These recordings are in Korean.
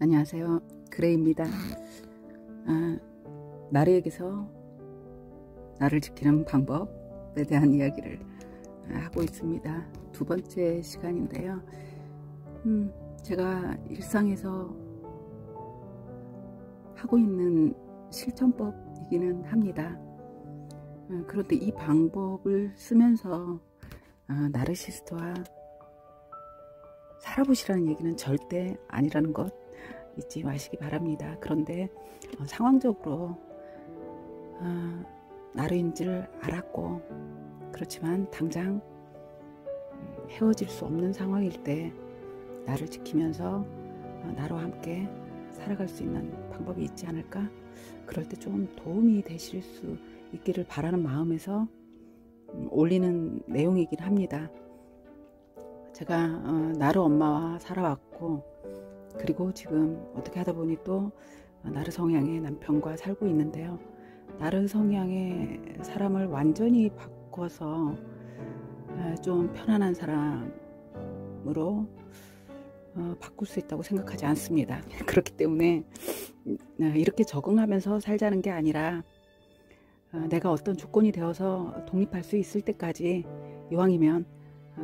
안녕하세요. 그레이입니다. 나르에게서 나를 지키는 방법에 대한 이야기를 하고 있습니다. 두 번째 시간인데요. 제가 일상에서 하고 있는 실천법이기는 합니다. 그런데 이 방법을 쓰면서 나르시스트와 살아보시라는 얘기는 절대 아니라는 것 잊지 마시기 바랍니다. 그런데 상황적으로 나르인지를 알았고, 그렇지만 당장 헤어질 수 없는 상황일 때 나를 지키면서 나와 함께 살아갈 수 있는 방법이 있지 않을까? 그럴 때 좀 도움이 되실 수 있기를 바라는 마음에서 올리는 내용이긴 합니다. 제가 나르 엄마와 살아왔고, 그리고 지금 어떻게 하다 보니 또 나르 성향의 남편과 살고 있는데요. 나르 성향의 사람을 완전히 바꿔서 좀 편안한 사람으로 바꿀 수 있다고 생각하지 않습니다. 그렇기 때문에 이렇게 적응하면서 살자는 게 아니라 내가 어떤 조건이 되어서 독립할 수 있을 때까지 이왕이면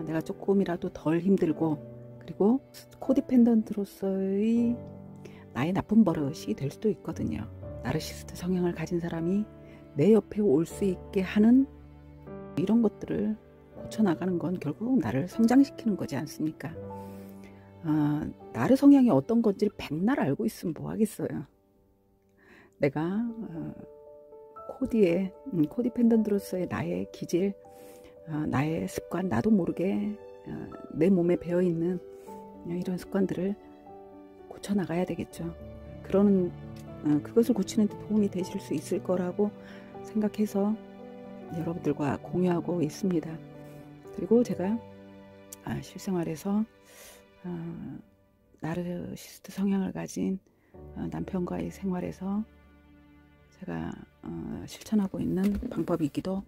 내가 조금이라도 덜 힘들고, 그리고 코디펜던트로서의 나의 나쁜 버릇이 될 수도 있거든요. 나르시스트 성향을 가진 사람이 내 옆에 올 수 있게 하는 이런 것들을 고쳐나가는 건 결국 나를 성장시키는 거지 않습니까? 나르 성향이 어떤 건지를 백날 알고 있으면 뭐 하겠어요. 내가 코디펜던트로서의 나의 기질, 나의 습관, 나도 모르게 내 몸에 배어있는 이런 습관들을 고쳐나가야 되겠죠. 그것을 고치는 데 도움이 되실 수 있을 거라고 생각해서 여러분들과 공유하고 있습니다. 그리고 제가 실생활에서 나르시스트 성향을 가진 남편과의 생활에서 제가 실천하고 있는 방법이기도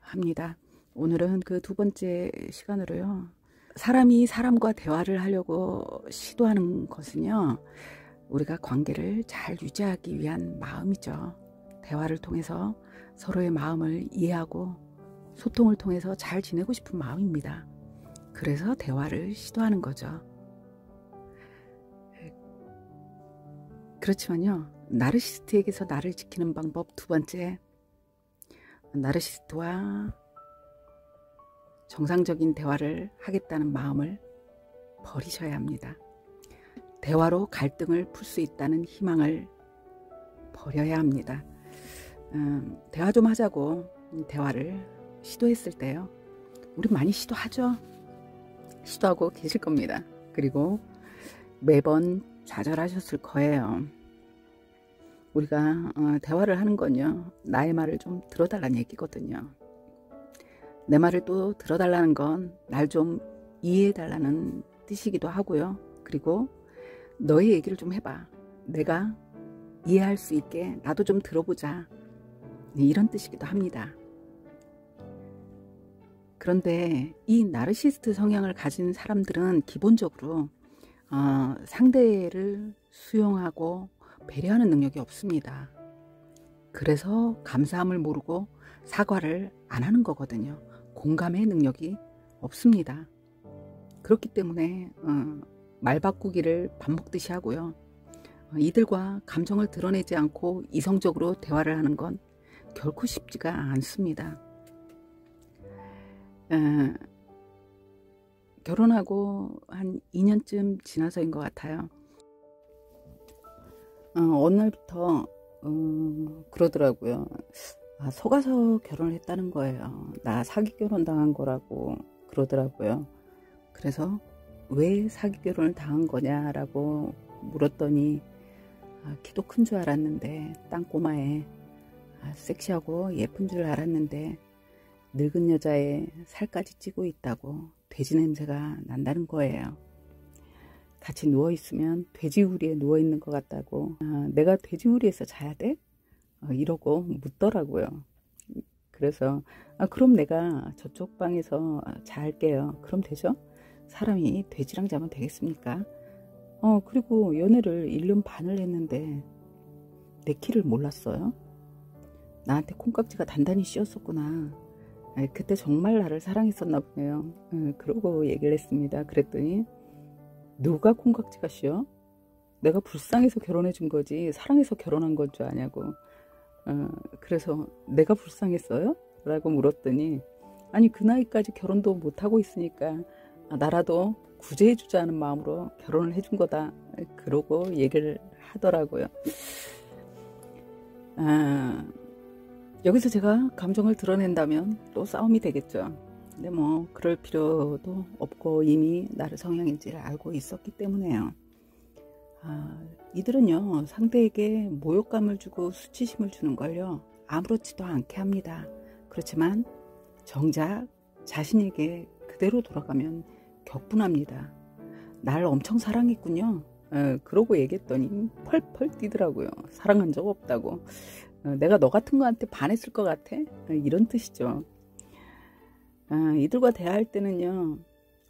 합니다. 오늘은 그 두 번째 시간으로요. 사람이 사람과 대화를 하려고 시도하는 것은요, 우리가 관계를 잘 유지하기 위한 마음이죠. 대화를 통해서 서로의 마음을 이해하고 소통을 통해서 잘 지내고 싶은 마음입니다. 그래서 대화를 시도하는 거죠. 그렇지만요, 나르시스트에게서 나를 지키는 방법 두 번째, 나르시스트와 정상적인 대화를 하겠다는 마음을 버리셔야 합니다. 대화로 갈등을 풀 수 있다는 희망을 버려야 합니다. 대화 좀 하자고 대화를 시도했을 때요, 우리 많이 시도하죠. 시도하고 계실 겁니다. 그리고 매번 좌절하셨을 거예요. 우리가 대화를 하는 건요, 나의 말을 좀 들어달라는 얘기거든요. 내 말을 또 들어달라는 건 날 좀 이해해달라는 뜻이기도 하고요. 그리고 너의 얘기를 좀 해봐. 내가 이해할 수 있게 나도 좀 들어보자. 이런 뜻이기도 합니다. 그런데 이 나르시스트 성향을 가진 사람들은 기본적으로 상대를 수용하고 배려하는 능력이 없습니다. 그래서 감사함을 모르고 사과를 안 하는 거거든요. 공감의 능력이 없습니다. 그렇기 때문에 말 바꾸기를 밥 먹듯이 하고요. 이들과 감정을 드러내지 않고 이성적으로 대화를 하는 건 결코 쉽지가 않습니다. 결혼하고 한 2년쯤 지나서인 것 같아요. 어느 날부터 그러더라고요. 속아서 결혼을 했다는 거예요. 나 사기 결혼 당한 거라고 그러더라고요. 그래서 왜 사기 결혼을 당한 거냐라고 물었더니 키도 큰 줄 알았는데, 땅꼬마에 섹시하고 예쁜 줄 알았는데 늙은 여자의 살까지 찌고 있다고 돼지 냄새가 난다는 거예요. 같이 누워있으면 돼지우리에 누워있는 것 같다고, 내가 돼지우리에서 자야 돼? 이러고 묻더라고요. 그래서 그럼 내가 저쪽 방에서 잘게요. 그럼 되죠? 사람이 돼지랑 자면 되겠습니까? 그리고 연애를 1년 반을 했는데 내 키를 몰랐어요? 나한테 콩깍지가 단단히 씌었었구나. 그때 정말 나를 사랑했었나 보네요. 그러고 얘기를 했습니다. 그랬더니 누가 콩깍지가 씌어? 내가 불쌍해서 결혼해 준 거지 사랑해서 결혼한 건 줄 아냐고. 그래서 내가 불쌍했어요? 라고 물었더니 아니 그 나이까지 결혼도 못하고 있으니까 나라도 구제해 주자는 마음으로 결혼을 해준 거다. 그러고 얘기를 하더라고요. 여기서 제가 감정을 드러낸다면 또 싸움이 되겠죠. 근데 뭐 그럴 필요도 없고 이미 나를 성향인지를 알고 있었기 때문에요. 이들은요 상대에게 모욕감을 주고 수치심을 주는 걸요 아무렇지도 않게 합니다. 그렇지만 정작 자신에게 그대로 돌아가면 격분합니다. 날 엄청 사랑했군요. 그러고 얘기했더니 펄펄 뛰더라고요. 사랑한 적 없다고. 내가 너 같은 거한테 반했을 것 같아? 이런 뜻이죠. 이들과 대화할 때는요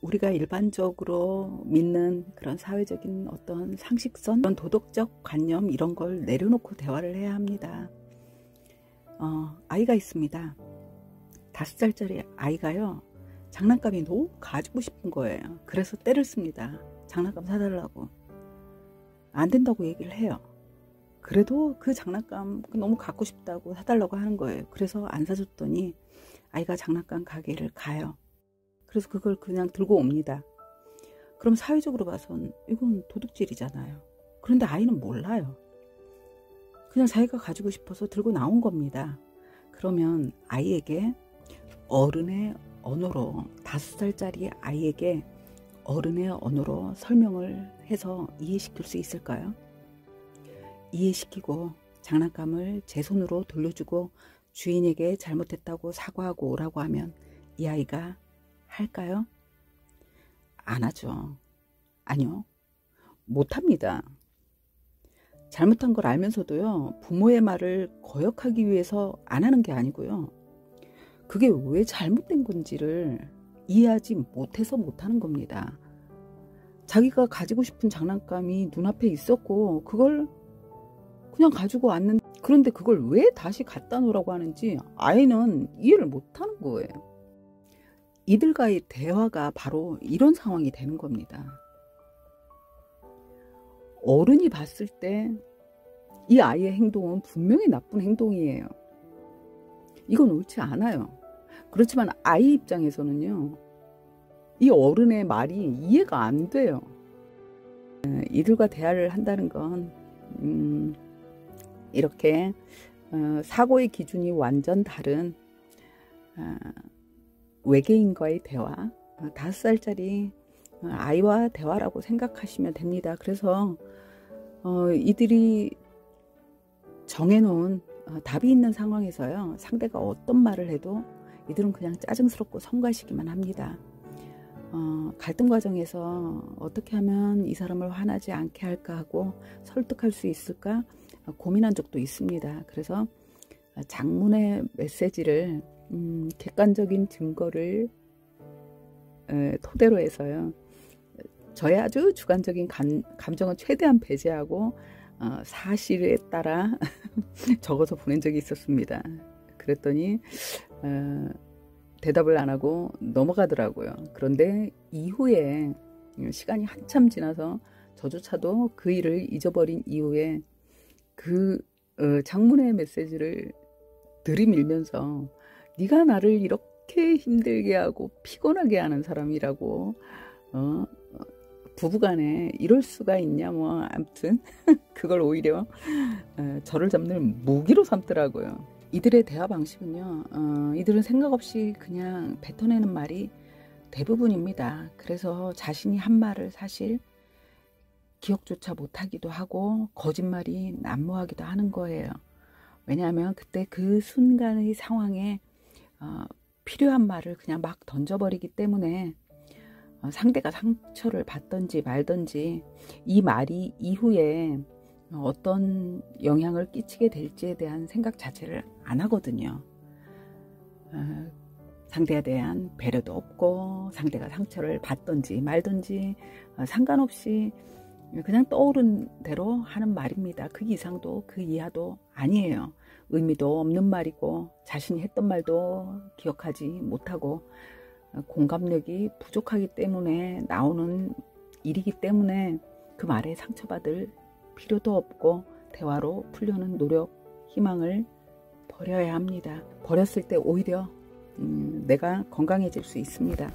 우리가 일반적으로 믿는 그런 사회적인 어떤 상식선, 그런 도덕적 관념 이런 걸 내려놓고 대화를 해야 합니다. 아이가 있습니다. 5살짜리 아이가요 장난감이 너무 가지고 싶은 거예요. 그래서 떼를 씁니다. 장난감 사달라고. 안 된다고 얘기를 해요. 그래도 그 장난감 너무 갖고 싶다고 사달라고 하는 거예요. 그래서 안 사줬더니 아이가 장난감 가게를 가요. 그래서 그걸 그냥 들고 옵니다. 그럼 사회적으로 봐선 이건 도둑질이잖아요. 그런데 아이는 몰라요. 그냥 자기가 가지고 싶어서 들고 나온 겁니다. 그러면 아이에게 어른의 언어로 5살짜리 아이에게 어른의 언어로 설명을 해서 이해시킬 수 있을까요? 이해시키고 장난감을 제 손으로 돌려주고 주인에게 잘못했다고 사과하고 오라고 하면 이 아이가 할까요? 안 하죠. 아니요. 못합니다. 잘못한 걸 알면서도요. 부모의 말을 거역하기 위해서 안 하는 게 아니고요. 그게 왜 잘못된 건지를 이해하지 못해서 못하는 겁니다. 자기가 가지고 싶은 장난감이 눈앞에 있었고 그걸 그냥 가지고 왔는데 그런데 그걸 왜 다시 갖다 놓으라고 하는지 아이는 이해를 못하는 거예요. 이들과의 대화가 바로 이런 상황이 되는 겁니다. 어른이 봤을 때 이 아이의 행동은 분명히 나쁜 행동이에요. 이건 옳지 않아요. 그렇지만 아이 입장에서는요. 이 어른의 말이 이해가 안 돼요. 이들과 대화를 한다는 건 이렇게 사고의 기준이 완전 다른 외계인과의 대화, 5살짜리 아이와 대화라고 생각하시면 됩니다. 그래서 이들이 정해놓은 답이 있는 상황에서요. 상대가 어떤 말을 해도 이들은 그냥 짜증스럽고 성가시기만 합니다. 갈등 과정에서 어떻게 하면 이 사람을 화나지 않게 할까 하고 설득할 수 있을까 고민한 적도 있습니다. 그래서 장문의 메시지를 객관적인 증거를 토대로 해서요. 저의 아주 주관적인 감정은 최대한 배제하고 사실에 따라 적어서 보낸 적이 있었습니다. 그랬더니 대답을 안 하고 넘어가더라고요. 그런데 이후에 시간이 한참 지나서 저조차도 그 일을 잊어버린 이후에 그 장문의 메시지를 들이밀면서 네가 나를 이렇게 힘들게 하고 피곤하게 하는 사람이라고 부부간에 이럴 수가 있냐 뭐 아무튼 그걸 오히려 저를 잡는 무기로 삼더라고요. 이들의 대화 방식은요. 이들은 생각 없이 그냥 뱉어내는 말이 대부분입니다. 그래서 자신이 한 말을 사실 기억조차 못하기도 하고 거짓말이 난무하기도 하는 거예요. 왜냐하면 그때 그 순간의 상황에 필요한 말을 그냥 막 던져버리기 때문에 상대가 상처를 받든지 말든지 이 말이 이후에 어떤 영향을 끼치게 될지에 대한 생각 자체를 안 하거든요. 상대에 대한 배려도 없고 상대가 상처를 받든지 말든지 상관없이 그냥 떠오른 대로 하는 말입니다. 그 이상도 그 이하도 아니에요. 의미도 없는 말이고 자신이 했던 말도 기억하지 못하고 공감력이 부족하기 때문에 나오는 일이기 때문에 그 말에 상처받을 필요도 없고 대화로 풀려는 노력, 희망을 버려야 합니다. 버렸을 때 오히려 내가 건강해질 수 있습니다.